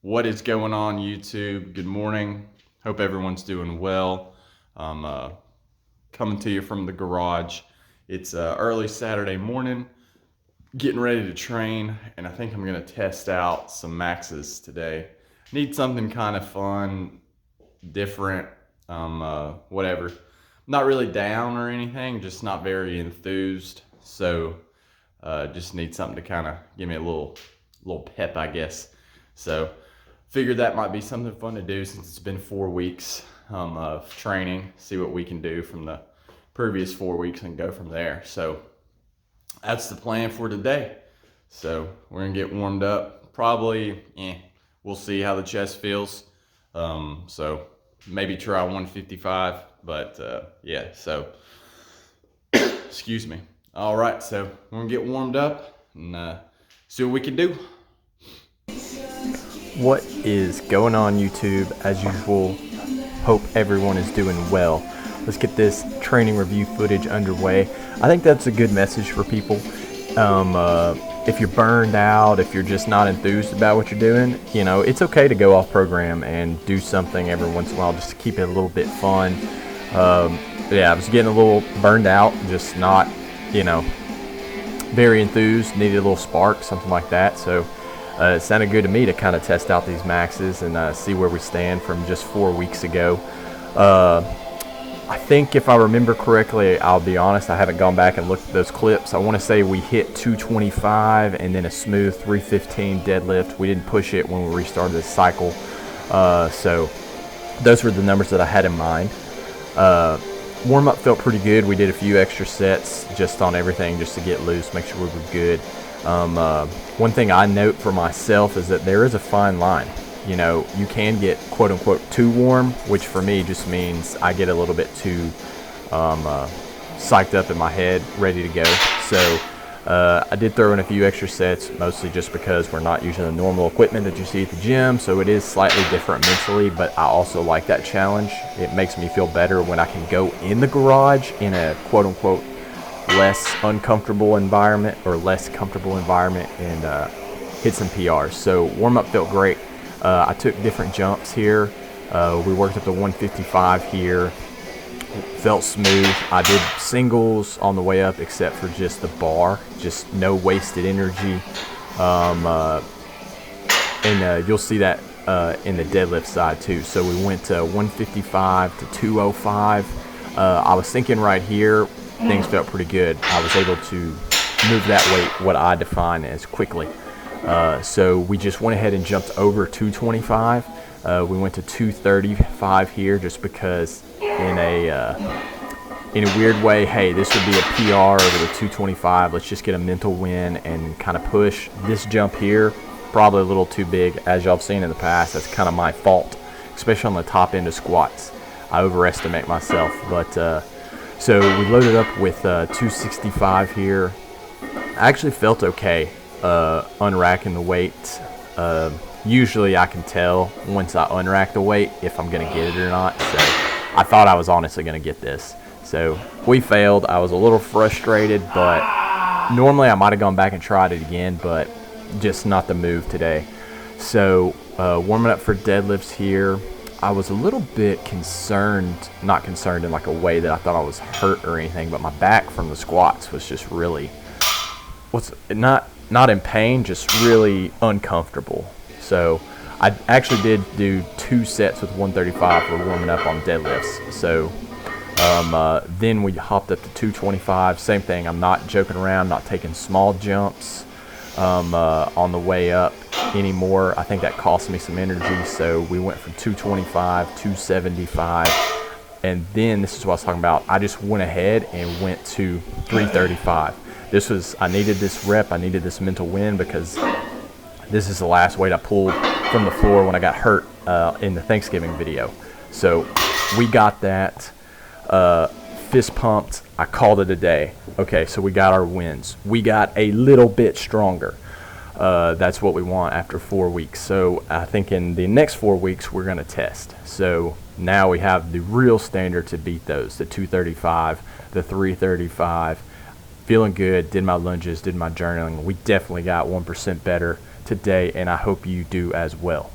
What is going on, YouTube? Good morning. Hope everyone's doing well. I'm coming to you from the garage. It's early Saturday morning, getting ready to train, and I think I'm going to test out some maxes today. Need something kind of fun, different, whatever. Not really down or anything, just not very enthused. So just need something to kind of give me a little pep, I guess. So figured that might be something fun to do since it's been 4 weeks of training. See what we can do from the previous 4 weeks and go from there. So that's the plan for today. So we're gonna get warmed up. Probably, we'll see how the chest feels. So maybe try 155, but yeah. So excuse me. All right, so we're gonna get warmed up and see what we can do. What is going on, YouTube? As usual, hope everyone is doing well. Let's get this training review footage underway. I think that's a good message for people. If you're burned out, if you're just not enthused about what you're doing, it's okay to go off program and do something every once in a while just to keep it a little bit fun. Yeah, I was getting a little burned out, just not, very enthused, needed a little spark, something like that. So it sounded good to me to kind of test out these maxes and see where we stand from just 4 weeks ago. I think if I remember correctly, I'll be honest, I haven't gone back and looked at those clips. I want to say we hit 225 and then a smooth 315 deadlift. We didn't push it when we restarted this cycle. So those were the numbers that I had in mind. Warm-up felt pretty good. We did a few extra sets just on everything just to get loose, make sure we were good. One thing I note for myself is that there is a fine line. You can get quote-unquote too warm, which for me just means I get a little bit too psyched up in my head, ready to go. So I did throw in a few extra sets, mostly just because we're not using the normal equipment that you see at the gym, so it is slightly different mentally, but I also like that challenge. It makes me feel better when I can go in the garage in a quote-unquote less uncomfortable environment or less comfortable environment and hit some PRs. So warm-up felt great. I took different jumps here. We worked up to 155 here. Felt smooth. I did singles on the way up except for just the bar, just no wasted energy. And you'll see that in the deadlift side too. So we went to 155 to 205. I was thinking right here, things felt pretty good. I was able to move that weight, what I define as quickly. So we just went ahead and jumped over 225. We went to 235 here just because in a weird way, hey, this would be a PR over the 225. Let's just get a mental win and kind of push. This jump here, probably a little too big. As y'all have seen in the past, that's kind of my fault, especially on the top end of squats. I overestimate myself, but so we loaded up with 265 here. I actually felt okay unracking the weight. Usually I can tell once I unrack the weight if I'm going to get it or not. So I thought I was honestly going to get this. So we failed. I was a little frustrated, but normally I might have gone back and tried it again, but just not the move today. So warming up for deadlifts here. I was a little bit concerned, not concerned in like a way that I thought I was hurt or anything, but my back from the squats was just really, not in pain, just really uncomfortable. So I actually did do 2 sets with 135 for warming up on deadlifts. So then we hopped up to 225. Same thing. I'm not joking around, not taking small jumps on the way up anymore. I think that cost me some energy. So we went from 225, 275, and then this is what I was talking about. I just went ahead and went to 335. I needed this rep. I needed this mental win because this is the last weight I pulled from the floor when I got hurt in the Thanksgiving video. So we got that. Fist pumped. I called it a day. Okay, so we got our wins. We got a little bit stronger. That's what we want after 4 weeks. So I think in the next 4 weeks we're going to test. So now we have the real standard to beat those, the 235, the 335. Feeling good, did my lunges, did my journaling. We definitely got 1% better today, and I hope you do as well.